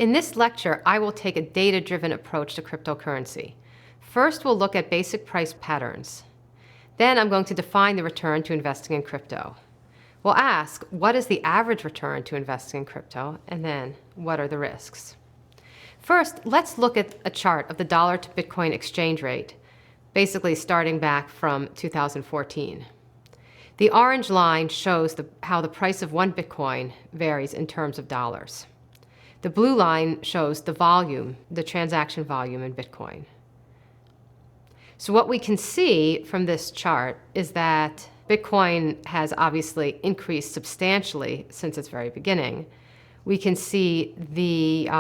In this lecture, I will take a data-driven approach to cryptocurrency. First, we'll look at basic price patterns. Then I'm going to define the return to investing in crypto. We'll ask, what is the average return to investing in crypto? And then, what are the risks? First, let's look at a chart of the dollar to Bitcoin exchange rate, basically starting back from 2014. The orange line shows how the price of one Bitcoin varies in terms of dollars. The blue line shows the volume, the transaction volume in Bitcoin. So what we can see from this chart is that Bitcoin has obviously increased substantially since its very beginning. We can see the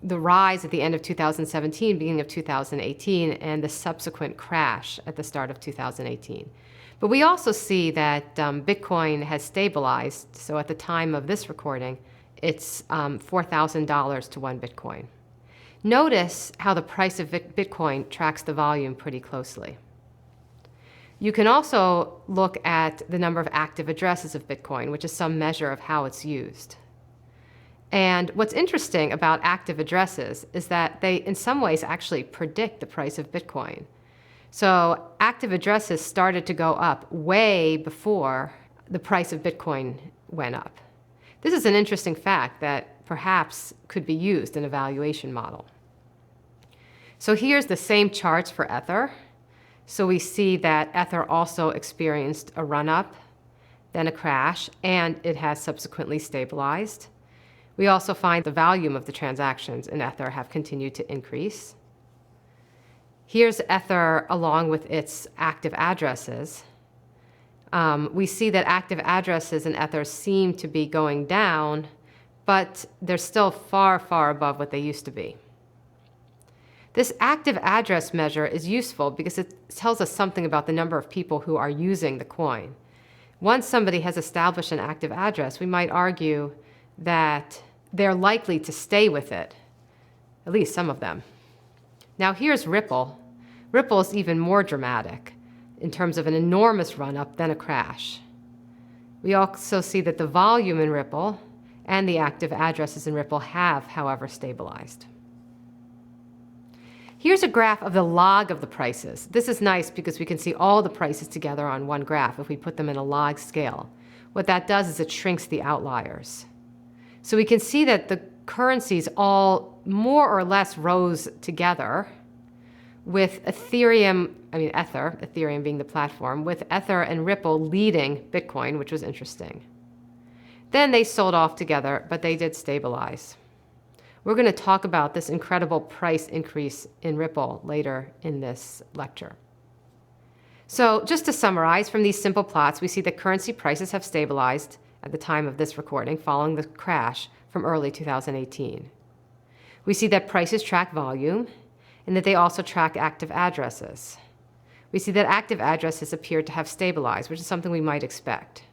rise at the end of 2017, beginning of 2018, and the subsequent crash at the start of 2018. But we also see that Bitcoin has stabilized. So at the time of this recording, it's $4,000 to one Bitcoin. Notice how the price of Bitcoin tracks the volume pretty closely. You can also look at the number of active addresses of Bitcoin, which is some measure of how it's used. And what's interesting about active addresses is that they, in some ways, actually predict the price of Bitcoin. So active addresses started to go up way before the price of Bitcoin went up. This is an interesting fact that perhaps could be used in a valuation model. So here's the same charts for Ether. So we see that Ether also experienced a run-up, then a crash, and it has subsequently stabilized. We also find the volume of the transactions in Ether have continued to increase. Here's Ether along with its active addresses. We see that active addresses in Ether seem to be going down, but they're still far, far above what they used to be. This active address measure is useful because it tells us something about the number of people who are using the coin. Once somebody has established an active address, we might argue that they're likely to stay with it, at least some of them. Now here's Ripple. Ripple is even more dramatic in terms of an enormous run-up, then a crash. We also see that the volume in Ripple and the active addresses in Ripple have, however, stabilized. Here's a graph of the log of the prices. This is nice because we can see all the prices together on one graph if we put them in a log scale. What that does is it shrinks the outliers. So we can see that the currencies all more or less rose together, with Ethereum being the platform, with Ether and Ripple leading Bitcoin, which was interesting. Then they sold off together, but they did stabilize. We're going to talk about this incredible price increase in Ripple later in this lecture. So just to summarize, from these simple plots, we see that currency prices have stabilized at the time of this recording following the crash from early 2018. We see that prices track volume and that they also track active addresses. We see that active addresses appear to have stabilized, which is something we might expect.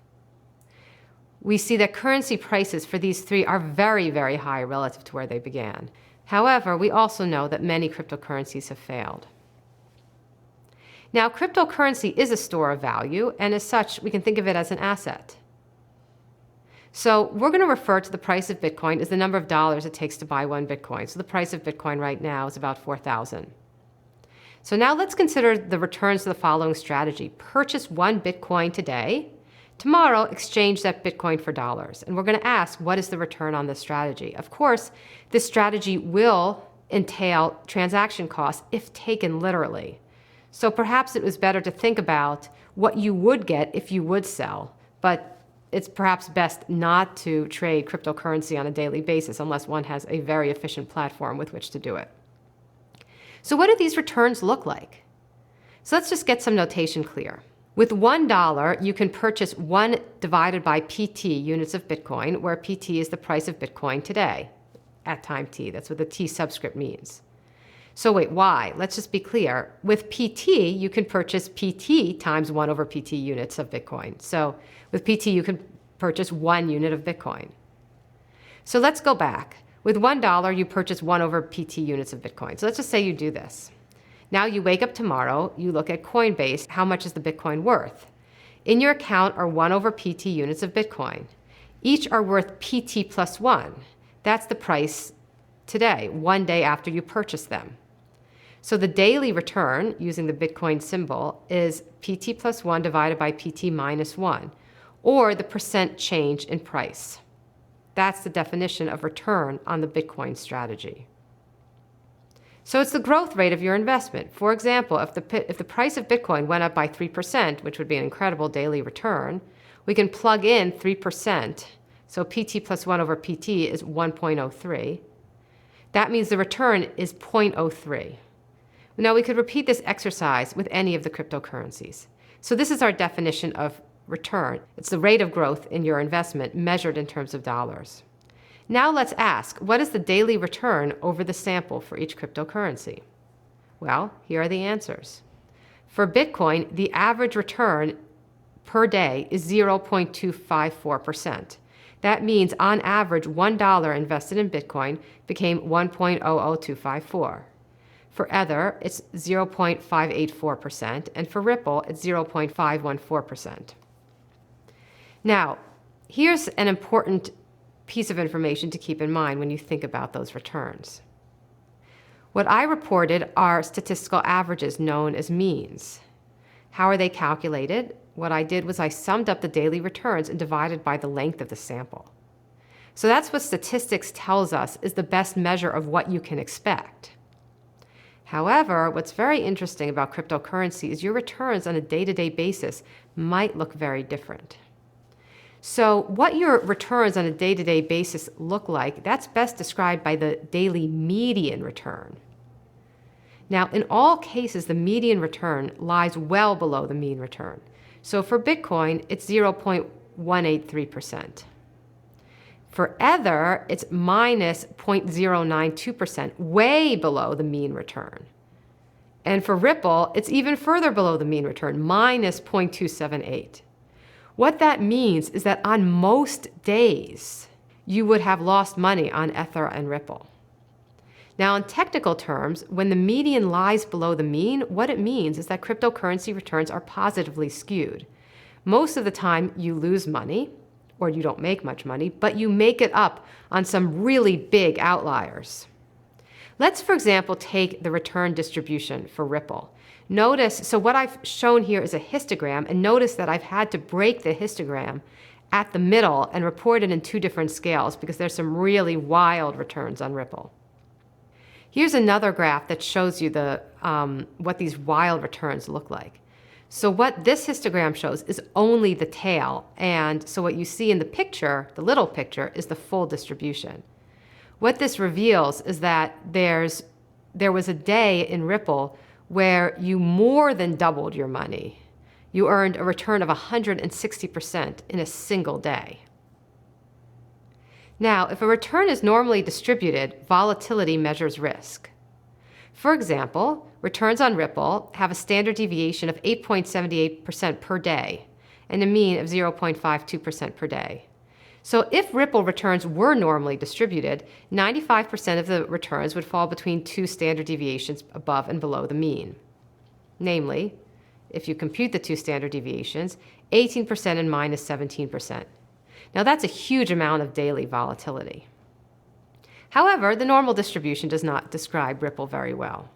We see that currency prices for these three are very, very high relative to where they began. However, we also know that many cryptocurrencies have failed. Now, cryptocurrency is a store of value, and as such, we can think of it as an asset. So we're going to refer to the price of Bitcoin as the number of dollars it takes to buy one Bitcoin. So the price of Bitcoin right now is about $4,000. So now let's consider the returns to the following strategy. Purchase one Bitcoin today. Tomorrow, exchange that Bitcoin for dollars. And we're going to ask, what is the return on this strategy? Of course, this strategy will entail transaction costs if taken literally. So perhaps it was better to think about what you would get if you would sell, but it's perhaps best not to trade cryptocurrency on a daily basis unless one has a very efficient platform with which to do it. So what do these returns look like? So let's just get some notation clear. With $1, you can purchase 1 divided by PT units of Bitcoin, where PT is the price of Bitcoin today at time t. That's what the t subscript means. So wait, why? Let's just be clear. With PT, you can purchase PT times 1 over PT units of Bitcoin. So with PT, you can purchase 1 unit of Bitcoin. So let's go back. With $1, you purchase 1 over PT units of Bitcoin. So let's just say you do this. Now you wake up tomorrow, you look at Coinbase, how much is the Bitcoin worth? In your account are 1 over PT units of Bitcoin. Each are worth PT plus 1. That's the price today, one day after you purchase them. So the daily return, using the Bitcoin symbol, is PT plus 1 divided by PT minus 1, or the percent change in price. That's the definition of return on the Bitcoin strategy. So it's the growth rate of your investment. For example, if the price of Bitcoin went up by 3%, which would be an incredible daily return, we can plug in 3%. So PT plus 1 over PT is 1.03. That means the return is 0.03. Now we could repeat this exercise with any of the cryptocurrencies. So this is our definition of return. It's the rate of growth in your investment measured in terms of dollars. Now let's ask, what is the daily return over the sample for each cryptocurrency? Well, here are the answers. For Bitcoin, the average return per day is 0.254%. That means on average, $1 invested in Bitcoin became 1.00254. For Ether, it's 0.584%, and for Ripple, it's 0.514%. Now, here's an important piece of information to keep in mind when you think about those returns. What I reported are statistical averages known as means. How are they calculated? What I did was I summed up the daily returns and divided by the length of the sample. So that's what statistics tells us is the best measure of what you can expect. However, what's very interesting about cryptocurrency is your returns on a day-to-day basis might look very different. So what your returns on a day-to-day basis look like, that's best described by the daily median return. Now, in all cases, the median return lies well below the mean return. So for Bitcoin, it's 0.183%. For Ether, it's minus 0.092%, way below the mean return. And for Ripple, it's even further below the mean return, minus 0.278. What that means is that on most days, you would have lost money on Ether and Ripple. Now, in technical terms, when the median lies below the mean, what it means is that cryptocurrency returns are positively skewed. Most of the time, you lose money, or you don't make much money, but you make it up on some really big outliers. Let's, for example, take the return distribution for Ripple. Notice, so what I've shown here is a histogram, and notice that I've had to break the histogram at the middle and report it in two different scales because there's some really wild returns on Ripple. Here's another graph that shows you what these wild returns look like. So what this histogram shows is only the tail, and so what you see in the picture, the little picture, is the full distribution. What this reveals is that there was a day in Ripple where you more than doubled your money. You earned a return of 160% in a single day. Now, if a return is normally distributed, volatility measures risk. For example, returns on Ripple have a standard deviation of 8.78% per day and a mean of 0.52% per day. So if Ripple returns were normally distributed, 95% of the returns would fall between two standard deviations above and below the mean. Namely, if you compute the two standard deviations, 18% and minus 17%. Now that's a huge amount of daily volatility. However, the normal distribution does not describe Ripple very well.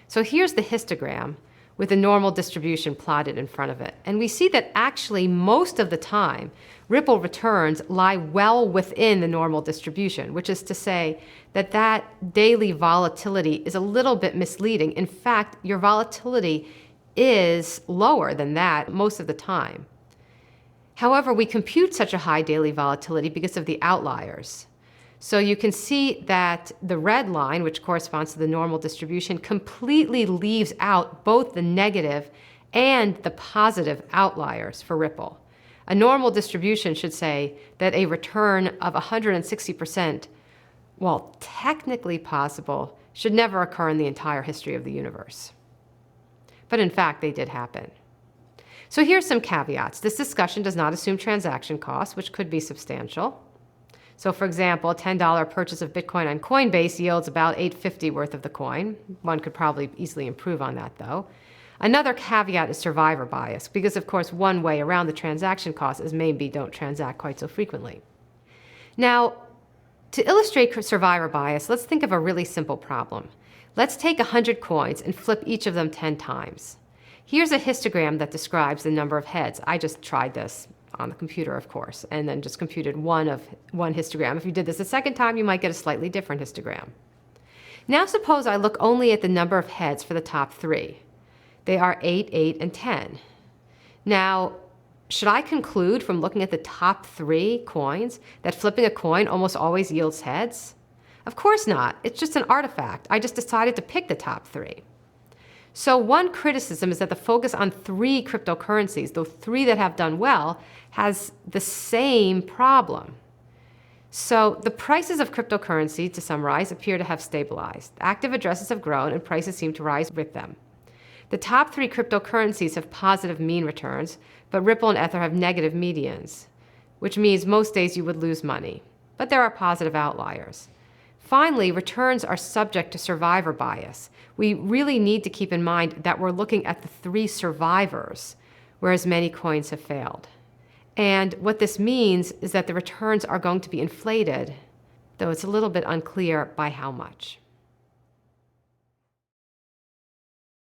So here's the histogram with the normal distribution plotted in front of it. And we see that actually most of the time, Ripple returns lie well within the normal distribution, which is to say that that daily volatility is a little bit misleading. In fact, your volatility is lower than that most of the time. However, we compute such a high daily volatility because of the outliers. So you can see that the red line, which corresponds to the normal distribution, completely leaves out both the negative and the positive outliers for Ripple. A normal distribution should say that a return of 160%, while technically possible, should never occur in the entire history of the universe. But in fact, they did happen. So here's some caveats. This discussion does not assume transaction costs, which could be substantial. So for example, a $10 purchase of Bitcoin on Coinbase yields about $8.50 worth of the coin. One could probably easily improve on that though. Another caveat is survivor bias, because of course one way around the transaction cost is maybe don't transact quite so frequently. Now, To illustrate survivor bias, let's think of a really simple problem. Let's take 100 coins and flip each of them 10 times. Here's a histogram that describes the number of heads. I just tried this on the computer, of course, and then just computed one histogram. If you did this a second time, you might get a slightly different histogram. Now suppose I look only at the number of heads for the top 3. They are 8, 8, and 10. Now, should I conclude from looking at the top 3 coins that flipping a coin almost always yields heads? Of course not. It's just an artifact. I just decided to pick the top 3. So one criticism is that the focus on 3 cryptocurrencies, those 3 that have done well, has the same problem. So the prices of cryptocurrency, to summarize, appear to have stabilized. Active addresses have grown and prices seem to rise with them. The top 3 cryptocurrencies have positive mean returns, but Ripple and Ether have negative medians, which means most days you would lose money. But there are positive outliers. Finally, returns are subject to survivor bias. We really need to keep in mind that we're looking at the 3 survivors, whereas many coins have failed. And what this means is that the returns are going to be inflated, though it's a little bit unclear by how much.